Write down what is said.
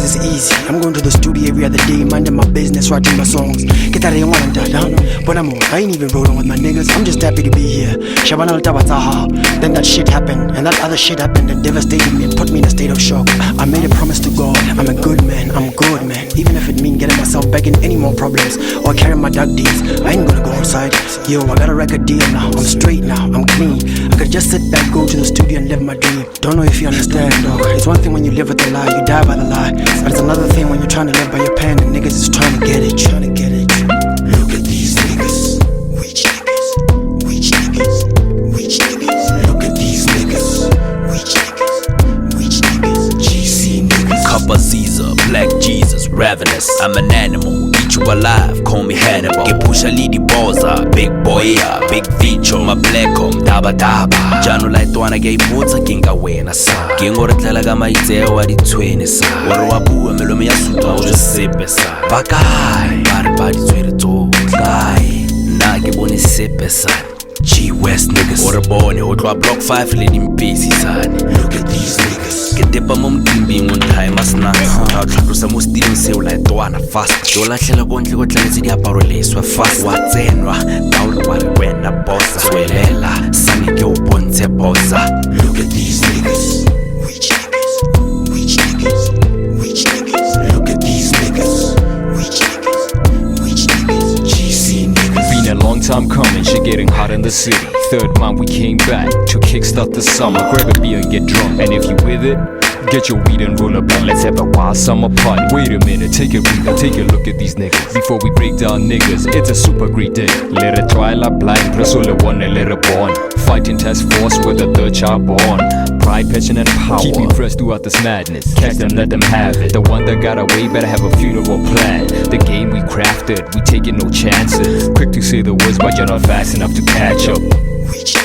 is easy. I'm going to the studio every other day, minding my business, writing my songs. Get that ain't one down, but I ain't even rolling with my niggas. I'm just happy to be here. Shabana al-Tabataha. Then that shit happened, and that other shit happened and devastated me and put me in a state of shock. I made a promise to God, I'm a good man, I'm good man. Even if it mean getting myself back in any more problems or carrying my dark deeds, I ain't gonna go outside. Yo, I got a record deal now, I'm straight now, I'm clean. I could just sit back, go to the studio and live my dream. Don't know if you understand, dog. It's one thing when you live with a lie, you die by the lie. But it's another thing when you're trying to live by your pen and niggas is trying to get it. Look at these niggas, which niggas, which niggas, which niggas. Look at these niggas, which niggas, which niggas, GC niggas. Kappa Caesar, Black Jesus, ravenous. I'm an animal, eat you alive, call me Hannibal. Get pusha lidi boza, big boy, big feature, my black home, daba daba. Jano la itwana ge iputsa kinga wena sa. Kingo re tlela ka maitseo a ditshwene sa. Ore wa bua melomo ya suta o re sepe sa. Bakai, ba ditshwere tsotlai. Na ke bone sepe sa. G West niggas. Ore bone o tloa block 5 le dimpisi sane. Look at these niggas. Ke depa mo mtimbing on time asna. Ta tlhalosa mo stealing seo la itwana fast. Yo la hlela go ntle go tletse diaparo leswa fast. Wa tsenwa ka o le wa re wena bossa. Swelela sane ke o bontshe bossa. Look at these niggas. Which niggas? Which niggas? Which niggas? Look at these niggas. Which niggas? Which niggas? GC niggas. Been a long time coming, shit getting hot in the city. Third month we came back to kickstart the summer. Grab a beer and get drunk, and if you with it, get your weed and roll up and let's have a wild summer party. Wait a minute, take a breather, take a look at these niggas. Before we break down niggas, it's a super great day. Let it try la blind, press all the one and let it born. Fighting task force with a third child born. Pride, passion and power, keep me fresh throughout this madness. Catch them, let them have it. The one that got away better have a funeral plan. The game we crafted, we taking no chances. Quick to say the words but you're not fast enough to catch up. Which